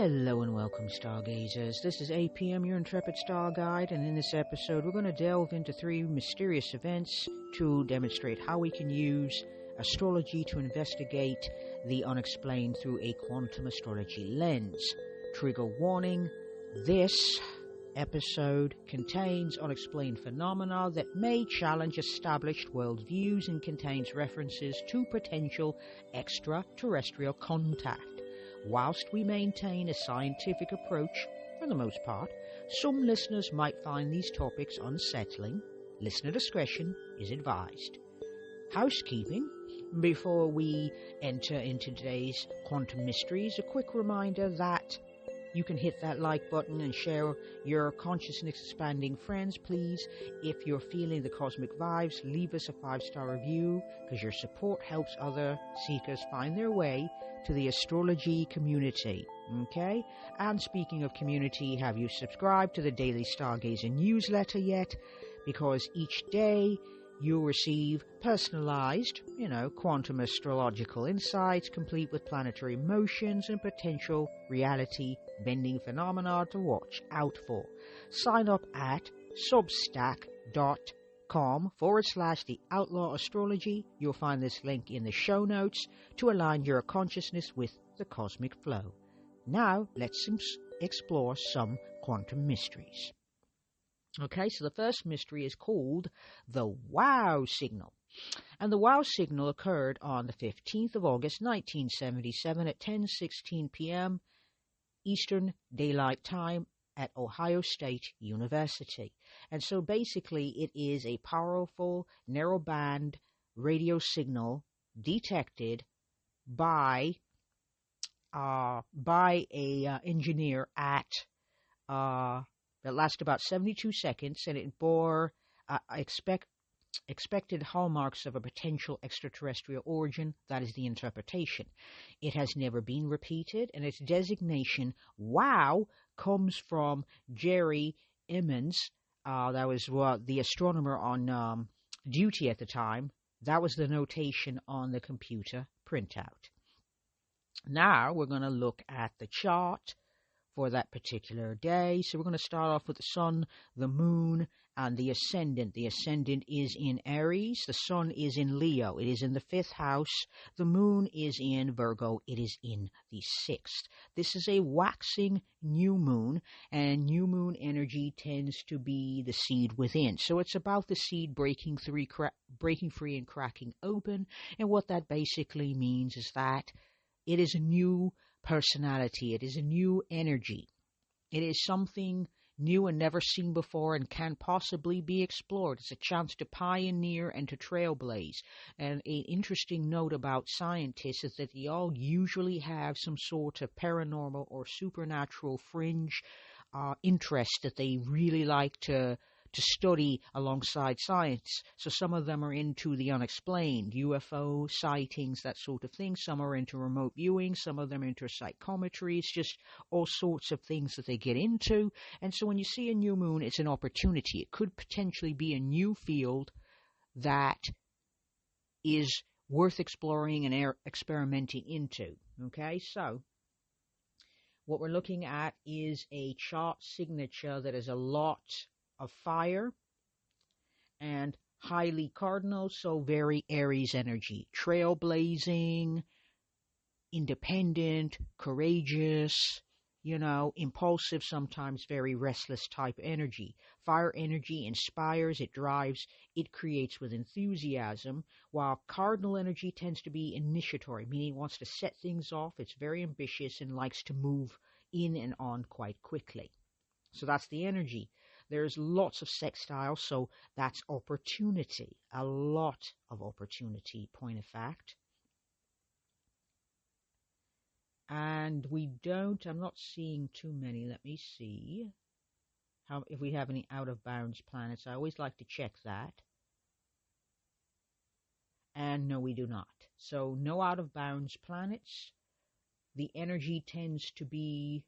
Hello and welcome, stargazers. This is APM, your intrepid star guide, and in this episode we're going to delve into 3 mysterious events to demonstrate how we can use astrology to investigate the unexplained through a quantum astrology lens. Trigger warning: this episode contains unexplained phenomena that may challenge established worldviews and contains references to potential extraterrestrial contact. Whilst we maintain a scientific approach for the most part, some listeners might find these topics unsettling. Listener discretion is advised. Housekeeping: before we enter into today's quantum mysteries, a quick reminder that you can hit that like button and share your consciousness expanding friends, please. If you're feeling the cosmic vibes, leave us a 5-star review, because your support helps other seekers find their way to the astrology community. Okay? And speaking of community, have you subscribed to the Daily Stargazer newsletter yet? Because each day you'll receive personalized, quantum astrological insights complete with planetary motions and potential reality-bending phenomena to watch out for. Sign up at substack.com/the outlaw astrology. You'll find this link in the show notes to align your consciousness with the cosmic flow. Now, let's explore some quantum mysteries. Okay, so the first mystery is called the wow signal. And the wow signal occurred on the 15th of August, 1977 at 10:16 p.m. Eastern Daylight Time at Ohio State University. And so basically it is a powerful narrowband radio signal detected by a engineer at that lasted about 72 seconds, and it bore expected hallmarks of a potential extraterrestrial origin. That is the interpretation. It has never been repeated, and its designation, wow, comes from Jerry Emmons. That was the astronomer on duty at the time. That was the notation on the computer printout. Now we're going to look at the chart for that particular day. So we're going to start off with the sun, the moon, and the ascendant. The ascendant is in Aries. The sun is in Leo. It is in the 5th house. The moon is in Virgo. It is in the 6th. This is a waxing new moon, and new moon energy tends to be the seed within. So it's about the seed breaking free and cracking open. And what that basically means is that it is a new personality. It is a new energy. It is something new and never seen before and can possibly be explored. It's a chance to pioneer and to trailblaze. And an interesting note about scientists is that they all usually have some sort of paranormal or supernatural fringe interest that they really like to study alongside science. So some of them are into the unexplained, UFO sightings, that sort of thing. Some are into remote viewing. Some of them are into psychometry. It's just all sorts of things that they get into. And so when you see a new moon, it's an opportunity. It could potentially be a new field that is worth exploring and experimenting into. Okay, so what we're looking at is a chart signature that is a lot of fire and highly cardinal, so very Aries energy. Trailblazing, independent, courageous, impulsive, sometimes very restless type energy. Fire energy inspires, it drives, it creates with enthusiasm, while cardinal energy tends to be initiatory, meaning it wants to set things off. It's very ambitious and likes to move in and on quite quickly. So that's the energy. There's lots of sextiles, so that's opportunity. A lot of opportunity, point of fact. And I'm not seeing too many. Let me see if we have any out-of-bounds planets. I always like to check that. And no, we do not. So no out-of-bounds planets. The energy tends to be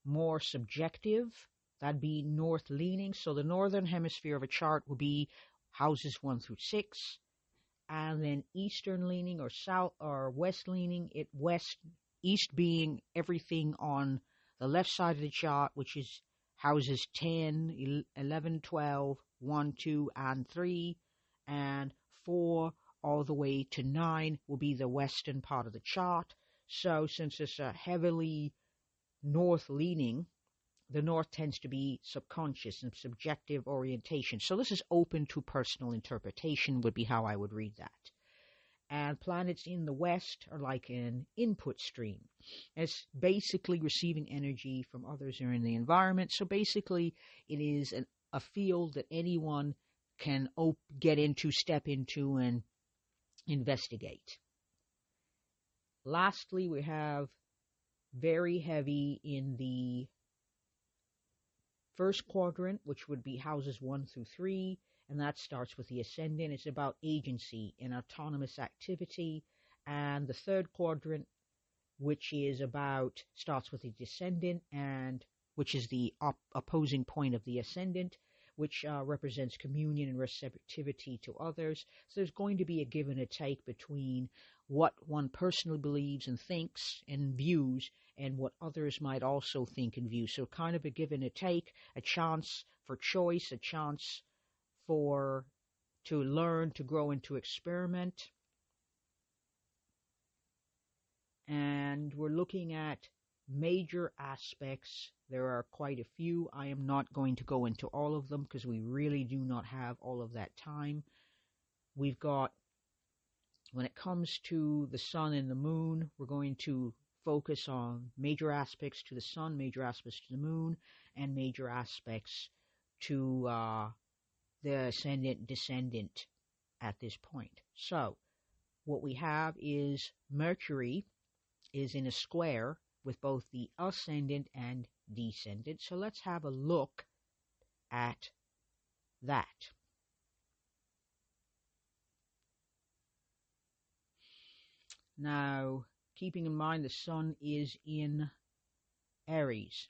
more subjective. That'd be north leaning. So the northern hemisphere of a chart would be houses 1 through 6, and then eastern leaning or south or west leaning, west East being everything on the left side of the chart, which is houses 10, 11, 12, 1, 2, and 3, and 4 all the way to 9 will be the western part of the chart. So since it's a heavily north leaning, the north tends to be subconscious and subjective orientation. So this is open to personal interpretation would be how I would read that. And planets in the west are like an input stream. It's basically receiving energy from others who are in the environment. So basically it is a field that anyone can get into, step into, and investigate. Lastly, we have very heavy in the first quadrant, which would be houses 1 through 3, and that starts with the ascendant. It's about agency and autonomous activity. And the third quadrant, which is starts with the descendant, and which is the opposing point of the ascendant, which represents communion and receptivity to others. So there's going to be a give and a take between what one personally believes and thinks and views and what others might also think and view. So kind of a give and a take, a chance for choice, a chance to learn, to grow, and to experiment. And we're looking at major aspects. There are quite a few. I am not going to go into all of them because we really do not have all of that time. We've got, when it comes to the sun and the moon, we're going to focus on major aspects to the sun, major aspects to the moon, and major aspects to the ascendant, descendant at this point. So what we have is Mercury is in a square with both the ascendant and descendant. So let's have a look at that. Now, keeping in mind the sun is in Aries.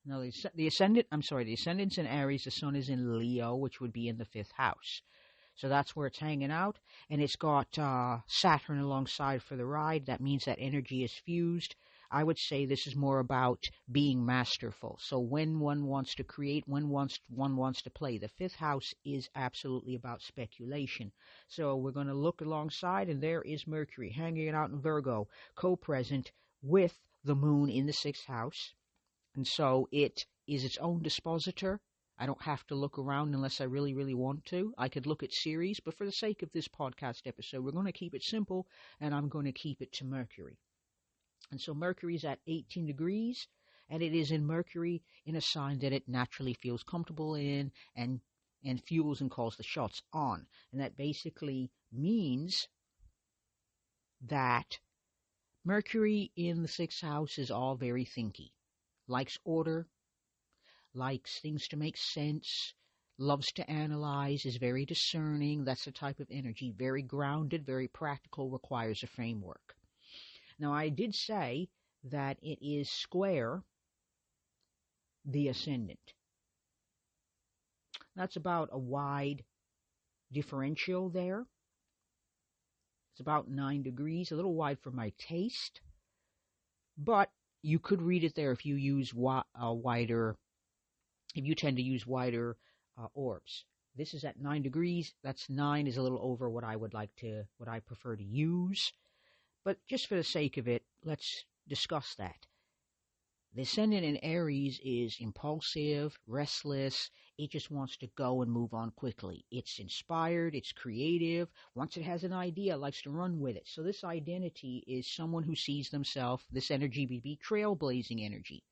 Now, the ascendant's in Aries, the sun is in Leo, which would be in the 5th house. So that's where it's hanging out, and it's got Saturn alongside for the ride. That means that energy is fused. I would say this is more about being masterful. So when one wants to create, when one wants to play, the 5th house is absolutely about speculation. So we're going to look alongside, and there is Mercury hanging out in Virgo, co-present with the moon in the 6th house. And so it is its own dispositor. I don't have to look around unless I really, really want to. I could look at series, but for the sake of this podcast episode, we're going to keep it simple, and I'm going to keep it to Mercury. And so Mercury is at 18 degrees, and it is in Mercury in a sign that it naturally feels comfortable in and fuels and calls the shots on. And that basically means that Mercury in the 6th house is all very thinky. Likes order, likes things to make sense, loves to analyze, is very discerning. That's the type of energy. Very grounded, very practical, requires a framework. Now, I did say that it is square the ascendant. That's about a wide differential there. It's about 9 degrees, a little wide for my taste, but you could read it there if you use if you tend to use wider orbs. This is at 9 degrees. That's 9 is a little over what I prefer to use. But just for the sake of it, let's discuss that. The ascendant in Aries is impulsive, restless. It just wants to go and move on quickly. It's inspired, it's creative. Once it has an idea, it likes to run with it. So this identity is someone who sees themselves, this energy would be trailblazing energy.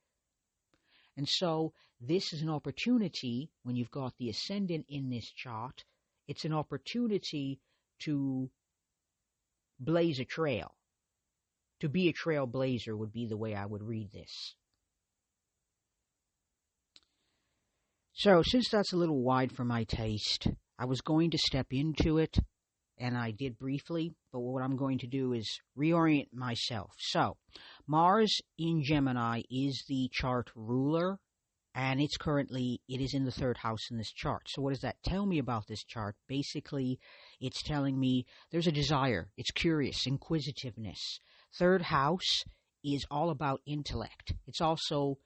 And so this is an opportunity, when you've got the ascendant in this chart, it's an opportunity to blaze a trail. To be a trailblazer would be the way I would read this. So, since that's a little wide for my taste, I was going to step into it, and I did briefly, but what I'm going to do is reorient myself. So, Mars in Gemini is the chart ruler and it is in the third house in this chart. So what does that tell me about this chart? Basically, it's telling me there's a desire. It's curious, inquisitiveness. Third house is all about intellect. It's also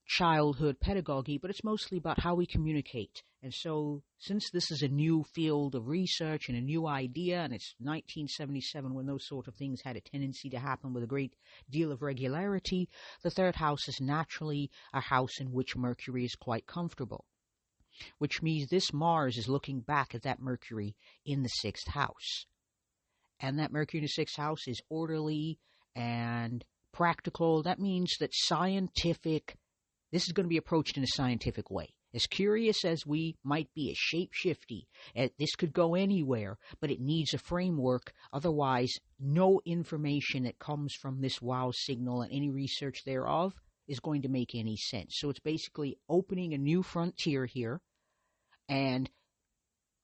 childhood pedagogy, but it's mostly about how we communicate. And so, since this is a new field of research and a new idea, and it's 1977 when those sort of things had a tendency to happen with a great deal of regularity, the third house is naturally a house in which Mercury is quite comfortable, which means this Mars is looking back at that Mercury in the sixth house. And that Mercury in the sixth house is orderly and practical. That means that this is going to be approached in a scientific way. As curious as we might be, as shape-shifty, this could go anywhere, but it needs a framework. Otherwise, no information that comes from this wow signal and any research thereof is going to make any sense. So it's basically opening a new frontier here, and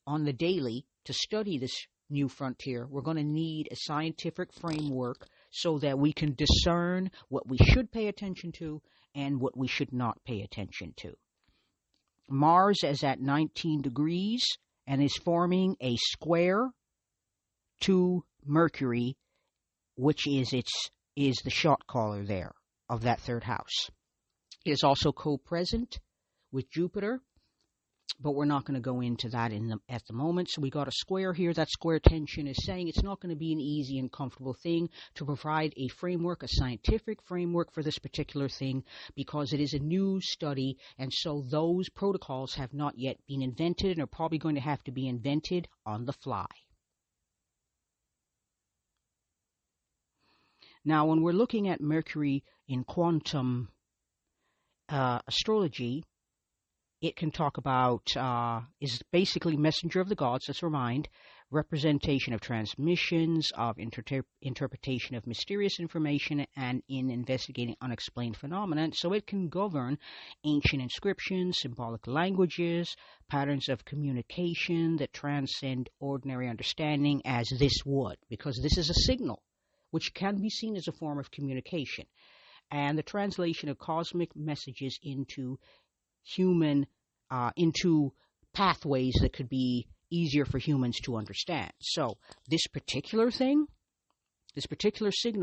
on the daily, to study this new frontier, we're going to need a scientific framework so that we can discern what we should pay attention to and what we should not pay attention to. Mars is at 19 degrees and is forming a square to Mercury, which is the shot caller there of that third house. It is also co-present with Jupiter, but we're not going to go into that at the moment. So we got a square here. That square tension is saying it's not going to be an easy and comfortable thing to provide a framework, a scientific framework for this particular thing, because it is a new study, and so those protocols have not yet been invented and are probably going to have to be invented on the fly. Now, when we're looking at Mercury in quantum astrology, it can talk about, is basically messenger of the gods, let's remind, representation of transmissions, of interpretation of mysterious information, and in investigating unexplained phenomena. So it can govern ancient inscriptions, symbolic languages, patterns of communication that transcend ordinary understanding, as this would, because this is a signal, which can be seen as a form of communication. And the translation of cosmic messages into into pathways that could be easier for humans to understand. So this particular signal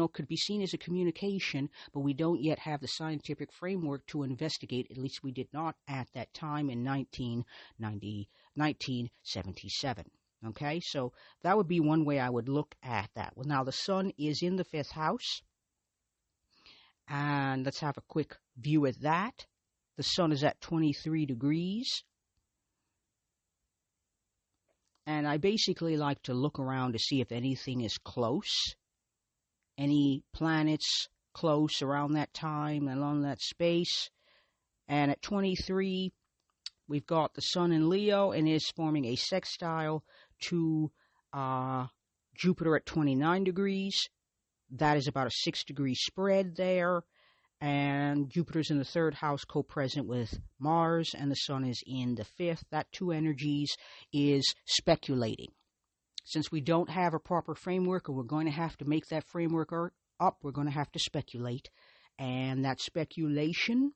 could be seen as a communication, but we don't yet have the scientific framework to investigate. At least we did not at that time in 1977. Okay, so that would be one way I would look at that. Well, now the sun is in the fifth house, and let's have a quick view at that. The sun is at 23 degrees. And I basically like to look around to see if anything is close. Any planets close around that time and along that space. And at 23, we've got the sun in Leo and is forming a sextile to Jupiter at 29 degrees. That is about a 6-degree spread there. And Jupiter's in the third house, co-present with Mars, and the Sun is in the fifth. That two energies is speculating. Since we don't have a proper framework, and we're going to have to make that framework up, we're going to have to speculate. And that speculation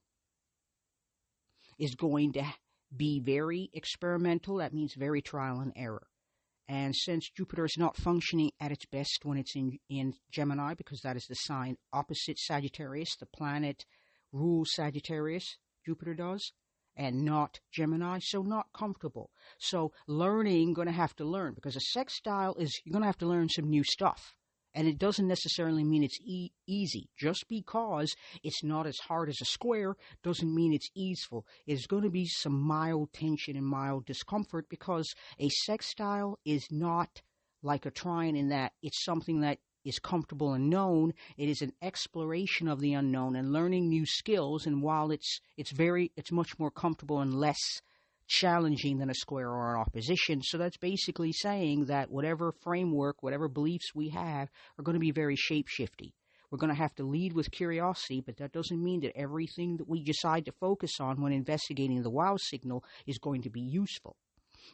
is going to be very experimental. That means very trial and error. And since Jupiter is not functioning at its best when it's in Gemini, because that is the sign opposite Sagittarius, the planet rules Sagittarius, Jupiter does, and not Gemini, so not comfortable. So going to have to learn, because a sextile is, you're going to have to learn some new stuff. And it doesn't necessarily mean it's easy. Just because it's not as hard as a square doesn't mean it's easeful. There's going to be some mild tension and mild discomfort, because a sextile is not like a trine in that it's something that is comfortable and known. It is an exploration of the unknown and learning new skills. And while it's much more comfortable and less challenging than a square or an opposition. So that's basically saying that whatever framework, whatever beliefs we have are going to be very shape-shifty. We're going to have to lead with curiosity, but that doesn't mean that everything that we decide to focus on when investigating the wow signal is going to be useful.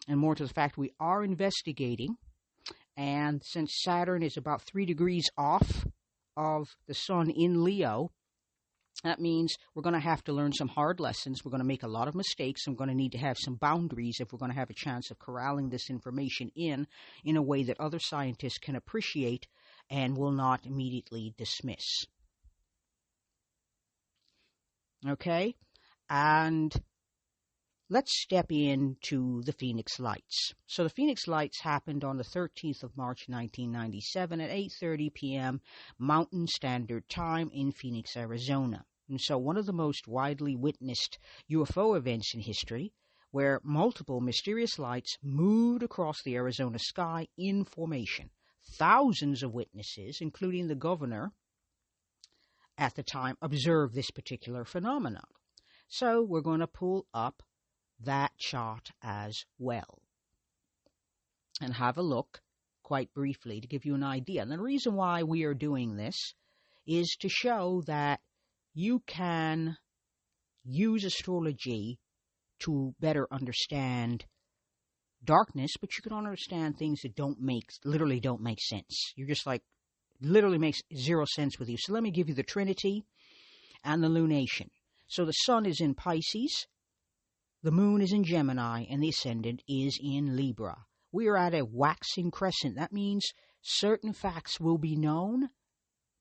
And more to the fact, we are investigating, and since Saturn is about 3 degrees off of the Sun in Leo, That means we're going to have to learn some hard lessons. We're going to make a lot of mistakes. I'm going to need to have some boundaries if we're going to have a chance of corralling this information in a way that other scientists can appreciate and will not immediately dismiss. Okay? And let's step into the Phoenix Lights. So the Phoenix Lights happened on the 13th of March, 1997 at 8:30 p.m. Mountain Standard Time in Phoenix, Arizona. And so one of the most widely witnessed UFO events in history, where multiple mysterious lights moved across the Arizona sky in formation. Thousands of witnesses, including the governor at the time, observed this particular phenomenon. So we're going to pull up that chart as well and have a look quite briefly to give you an idea. And the reason why we are doing this is to show that you can use astrology to better understand darkness, but you can understand things that literally don't make sense. You're just like, literally makes zero sense with you. So let me give you the Trinity and the lunation. So the sun is in Pisces, the moon is in Gemini, and the ascendant is in Libra. We are at a waxing crescent. That means certain facts will be known,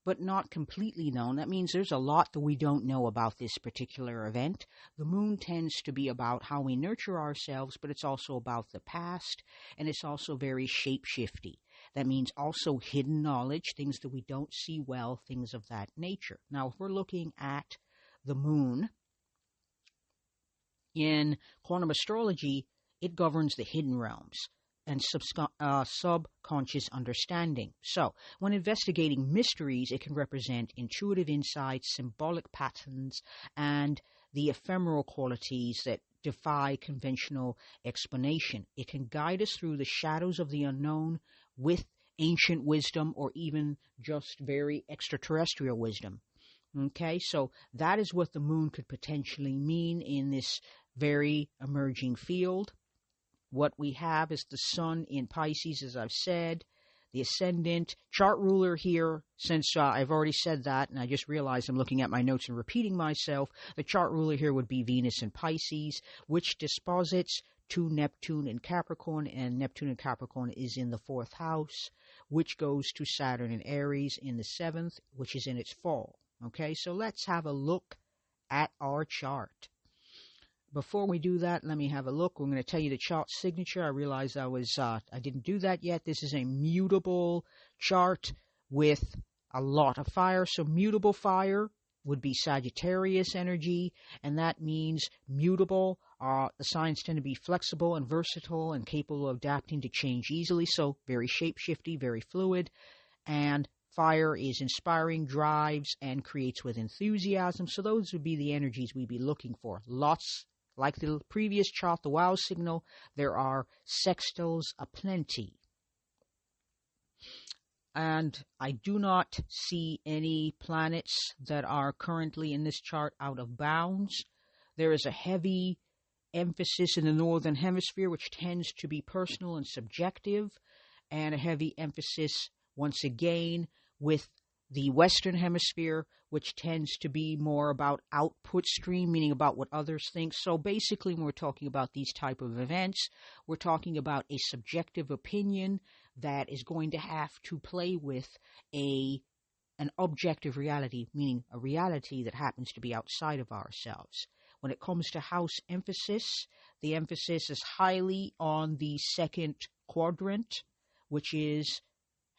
but not completely known. That means there's a lot that we don't know about this particular event. The moon tends to be about how we nurture ourselves, but it's also about the past, and it's also very shape-shifty. That means also hidden knowledge, things that we don't see well, things of that nature. Now, if we're looking at the moon in quantum astrology, it governs the hidden realms and subconscious understanding. So, when investigating mysteries, it can represent intuitive insights, symbolic patterns, and the ephemeral qualities that defy conventional explanation. It can guide us through the shadows of the unknown with ancient wisdom or even just very extraterrestrial wisdom. Okay, so that is what the moon could potentially mean in this very emerging field. What we have is the sun in Pisces, as I've said, the ascendant. Chart ruler here, since I've already said that, and I just realized I'm looking at my notes and repeating myself, the chart ruler here would be Venus in Pisces, which disposits to Neptune in Capricorn, and Neptune in Capricorn is in the 4th house, which goes to Saturn in Aries in the 7th, which is in its fall. Okay, so let's have a look at our chart. Before we do that, let me have a look. We're going to tell you the chart signature. I realized I didn't do that yet. This is a mutable chart with a lot of fire. So mutable fire would be Sagittarius energy, and that means mutable. The signs tend to be flexible and versatile and capable of adapting to change easily. So very shape-shifty, very fluid, and fire is inspiring, drives, and creates with enthusiasm. So those would be the energies we'd be looking for. Lots. Like the previous chart, the wow signal, there are sextiles aplenty. And I do not see any planets that are currently in this chart out of bounds. There is a heavy emphasis in the northern hemisphere, which tends to be personal and subjective, and a heavy emphasis, once again, with the western hemisphere, which tends to be more about output stream, meaning about what others think. So basically, when we're talking about these type of events, we're talking about a subjective opinion that is going to have to play with an objective reality, meaning a reality that happens to be outside of ourselves. When it comes to house emphasis, the emphasis is highly on the second quadrant, which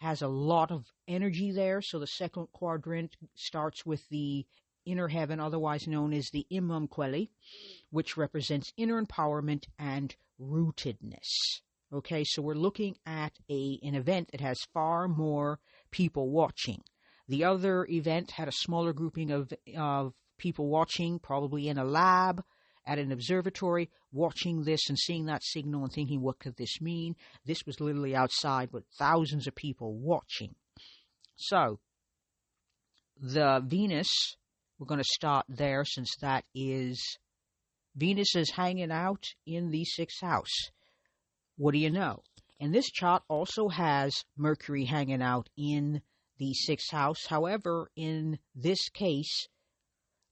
has a lot of energy there. So the second quadrant starts with the inner heaven, otherwise known as the Imam Kweli, which represents inner empowerment and rootedness. Okay, so we're looking at an event that has far more people watching. The other event had a smaller grouping of people watching, probably in a lab, at an observatory, watching this and seeing that signal and thinking, what could this mean? This was literally outside with thousands of people watching. So, the Venus, we're going to start there since that is, Venus is hanging out in the 6th house. What do you know? And this chart also has Mercury hanging out in the 6th house. However, in this case,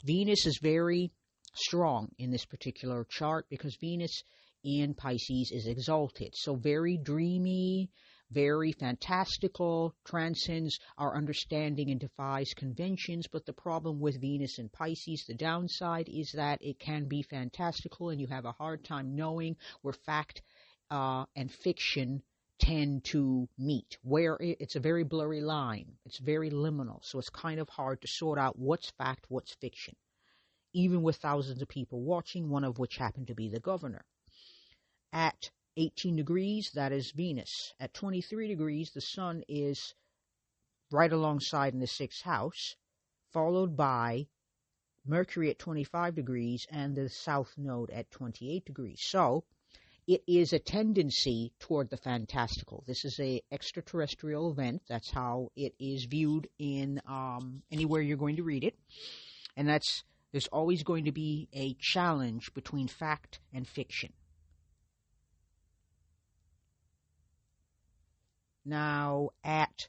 Venus is very strong in this particular chart because Venus in Pisces is exalted. So very dreamy, very fantastical, transcends our understanding and defies conventions. But the problem with Venus in Pisces, the downside is that it can be fantastical and you have a hard time knowing where fact and fiction tend to meet, where it's a very blurry line. It's very liminal. So it's kind of hard to sort out what's fact, what's fiction, even with thousands of people watching, one of which happened to be the governor. At 18 degrees, that is Venus. At 23 degrees, the sun is right alongside in the 6th house, followed by Mercury at 25 degrees and the south node at 28 degrees. So it is a tendency toward the fantastical. This is an extraterrestrial event. That's how it is viewed in anywhere you're going to read it. And there's always going to be a challenge between fact and fiction. Now, that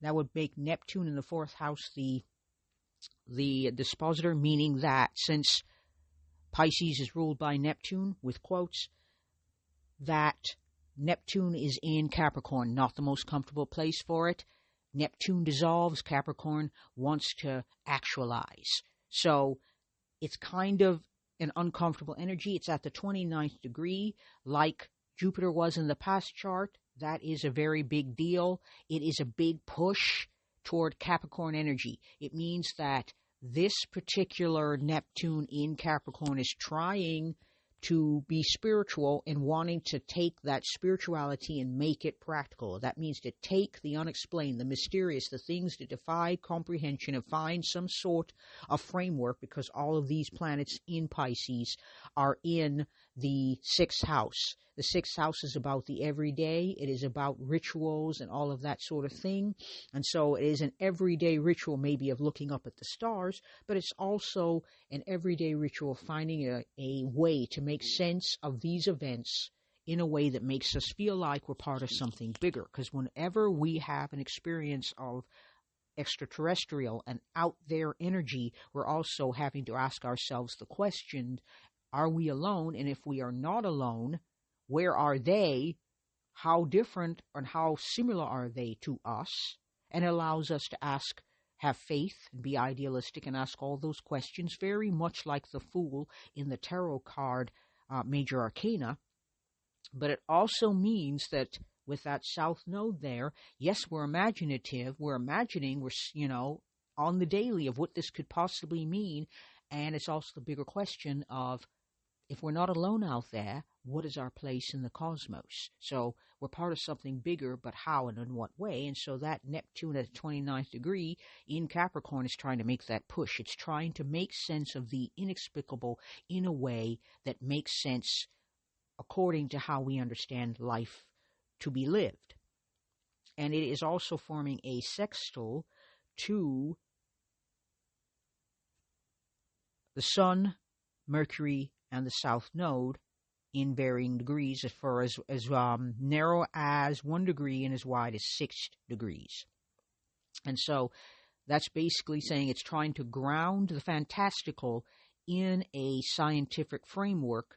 would make Neptune in the 4th house the dispositor, meaning that since Pisces is ruled by Neptune, with quotes, that Neptune is in Capricorn, not the most comfortable place for it. Neptune dissolves, Capricorn wants to actualize. So it's kind of an uncomfortable energy. It's at the 29th degree, like Jupiter was in the past chart. That is a very big deal. It is a big push toward Capricorn energy. It means that this particular Neptune in Capricorn is trying to be spiritual and wanting to take that spirituality and make it practical. That means to take the unexplained, the mysterious, the things that defy comprehension and find some sort of framework, because all of these planets in Pisces are in the 6th house. The 6th house is about the everyday. It is about rituals and all of that sort of thing. And so it is an everyday ritual maybe of looking up at the stars, but it's also an everyday ritual of finding a way to make sense of these events in a way that makes us feel like we're part of something bigger. Because whenever we have an experience of extraterrestrial and out there energy, we're also having to ask ourselves the question, are we alone? And if we are not alone, where are they? How different and how similar are they to us? And it allows us to ask, have faith, and be idealistic, and ask all those questions, very much like the Fool in the tarot card Major Arcana. But it also means that with that south node there, yes, we're imaginative. We're imagining, we're, on the daily of what this could possibly mean. And it's also the bigger question of, if we're not alone out there, what is our place in the cosmos? So we're part of something bigger, but how and in what way? And so that Neptune at the 29th degree in Capricorn is trying to make that push. It's trying to make sense of the inexplicable in a way that makes sense according to how we understand life to be lived. And it is also forming a sextile to the Sun, Mercury, and the south node in varying degrees, as far as narrow as 1 degree and as wide as 6 degrees. And so that's basically saying it's trying to ground the fantastical in a scientific framework,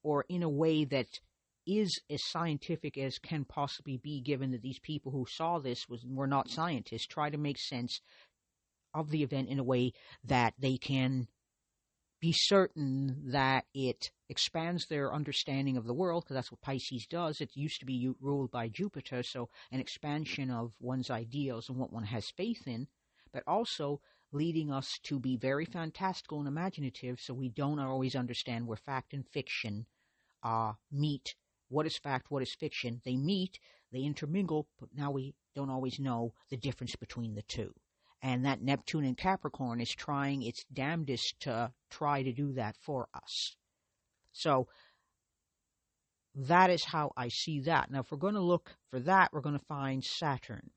or in a way that is as scientific as can possibly be, given that these people who saw this were not scientists. Try to make sense of the event in a way that they can be certain that it expands their understanding of the world, because that's what Pisces does. It used to be ruled by Jupiter, so an expansion of one's ideals and what one has faith in, but also leading us to be very fantastical and imaginative, so we don't always understand where fact and fiction meet. What is fact, what is fiction? They meet, they intermingle, but now we don't always know the difference between the two. And that Neptune in Capricorn is trying its damnedest to try to do that for us. So that is how I see that. Now, if we're going to look for that, we're going to find Saturn.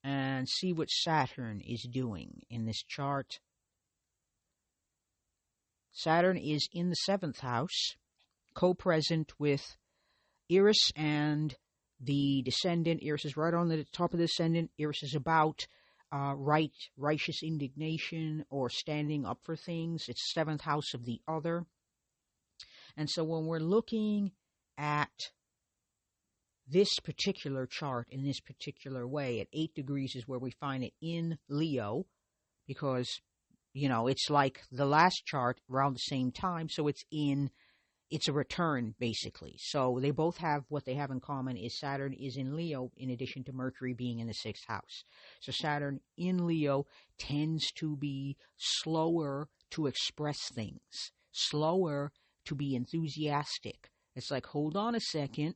And see what Saturn is doing in this chart. Saturn is in the 7th house, co-present with Eris and the descendant. Eris is right on the top of the descendant. Eris is about righteous indignation or standing up for things. It's seventh house of the other. And so when we're looking at this particular chart in this particular way, at 8 degrees is where we find it in Leo, because, it's like the last chart around the same time. So it's a return, basically. So they both have, what they have in common is Saturn is in Leo, in addition to Mercury being in the 6th house. So Saturn in Leo tends to be slower to express things, slower to be enthusiastic. It's like, hold on a second.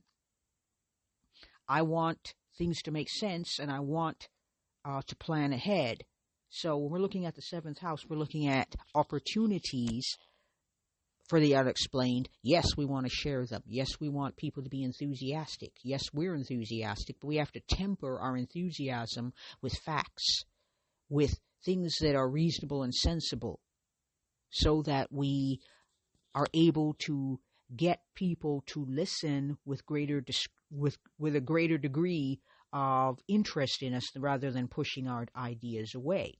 I want things to make sense, and I want to plan ahead. So when we're looking at the 7th house, we're looking at opportunities for the unexplained. Yes, we want to share them. Yes, we want people to be enthusiastic. Yes, we're enthusiastic, but we have to temper our enthusiasm with facts, with things that are reasonable and sensible, so that we are able to get people to listen with a greater degree of interest in us, rather than pushing our ideas away.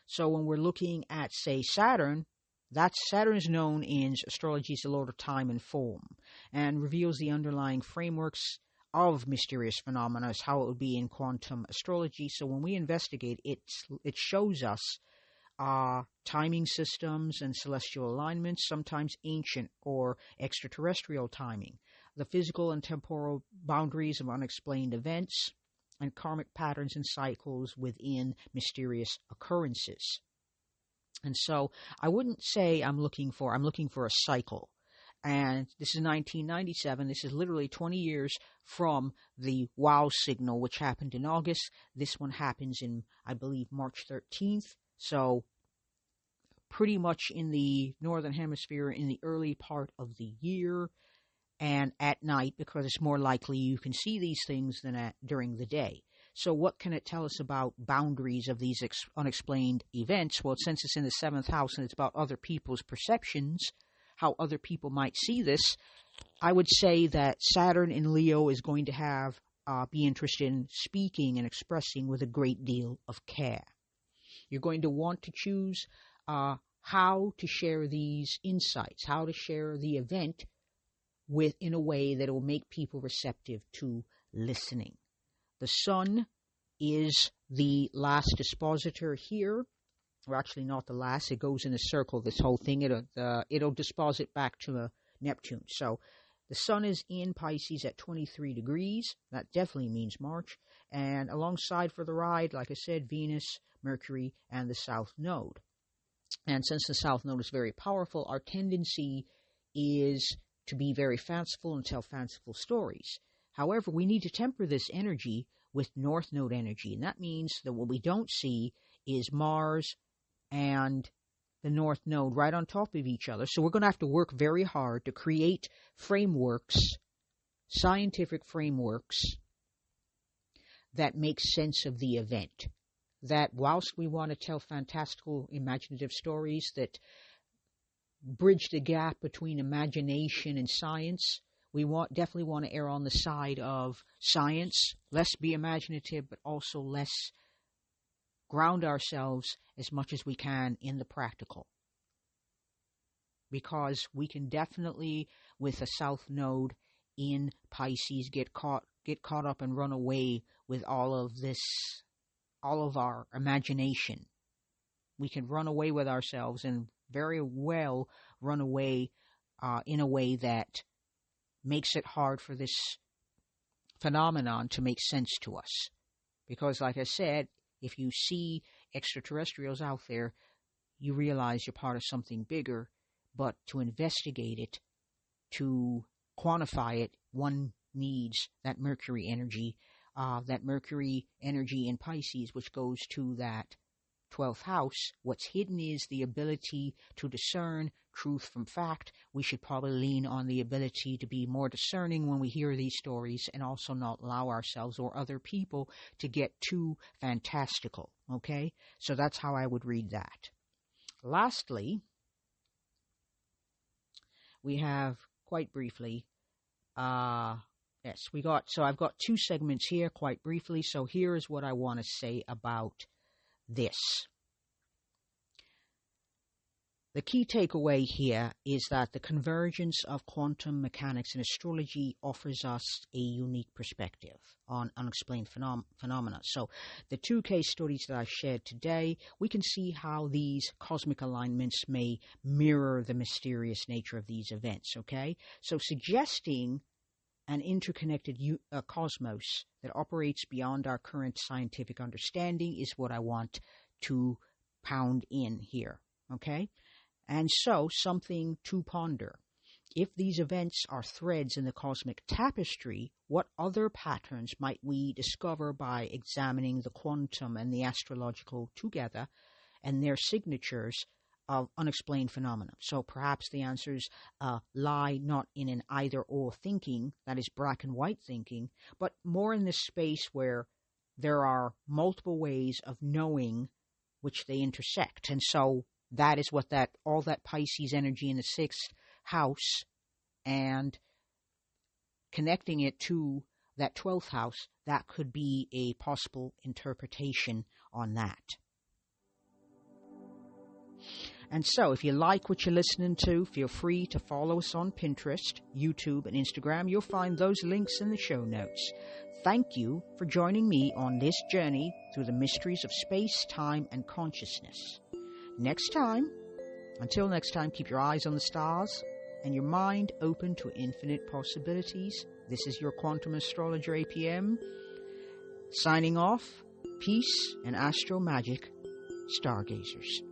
So when we're looking at, say, Saturn is known in astrology as the Lord of Time and Form, and reveals the underlying frameworks of mysterious phenomena, as how it would be in quantum astrology. So when we investigate, it shows us timing systems and celestial alignments, sometimes ancient or extraterrestrial timing, the physical and temporal boundaries of unexplained events, and karmic patterns and cycles within mysterious occurrences. And so I wouldn't say I'm looking for a cycle. And this is 1997. This is literally 20 years from the wow signal, which happened in August. This one happens in, I believe, March 13th. So pretty much in the northern hemisphere in the early part of the year, and at night, because it's more likely you can see these things than during the day. So what can it tell us about boundaries of these unexplained events? Well, since it's in the 7th house and it's about other people's perceptions, how other people might see this, I would say that Saturn in Leo is going to be interested in speaking and expressing with a great deal of care. You're going to want to choose how to share these insights, how to share the event in a way that will make people receptive to listening. The sun is the last dispositor here. Or actually not the last. It goes in a circle, this whole thing. It'll disposit back to Neptune. So the sun is in Pisces at 23 degrees. That definitely means March. And alongside for the ride, like I said, Venus, Mercury, and the South Node. And since the South Node is very powerful, our tendency is to be very fanciful and tell fanciful stories. However, we need to temper this energy with North Node energy. And that means that what we don't see is Mars and the North Node right on top of each other. So we're going to have to work very hard to create frameworks, scientific frameworks, that make sense of the event. That whilst we want to tell fantastical, imaginative stories that bridge the gap between imagination and science, we definitely want to err on the side of science, less be imaginative, but also less ground ourselves as much as we can in the practical. Because we can definitely, with a South Node in Pisces, get caught up and run away with all of our imagination. We can run away with ourselves, and very well run away in a way that makes it hard for this phenomenon to make sense to us. Because, like I said, if you see extraterrestrials out there, you realize you're part of something bigger. But to investigate it, to quantify it, one needs that Mercury energy in Pisces, which goes to that 12th house. What's hidden is the ability to discern truth from fact. We should probably lean on the ability to be more discerning when we hear these stories, and also not allow ourselves or other people to get too fantastical. Okay? So that's how I would read that. Lastly, we have, quite briefly, Yes, I've got two segments here quite briefly. So here is what I want to say about this. The key takeaway here is that the convergence of quantum mechanics and astrology offers us a unique perspective on unexplained phenomena. So the two case studies that I shared today, we can see how these cosmic alignments may mirror the mysterious nature of these events, okay? So suggesting an interconnected cosmos that operates beyond our current scientific understanding is what I want to pound in here, okay? And so, something to ponder. If these events are threads in the cosmic tapestry, what other patterns might we discover by examining the quantum and the astrological together and their signatures of unexplained phenomena? So perhaps the answers lie not in an either-or thinking, that is black and white thinking, but more in this space where there are multiple ways of knowing which they intersect. And so that is what all that Pisces energy in the 6th house and connecting it to that 12th house, that could be a possible interpretation on that. And so if you like what you're listening to, feel free to follow us on Pinterest, YouTube, and Instagram. You'll find those links in the show notes. Thank you for joining me on this journey through the mysteries of space, time, and consciousness. Until next time, keep your eyes on the stars and your mind open to infinite possibilities. This is your Quantum Astrologer APM, signing off. Peace and astro magic, stargazers.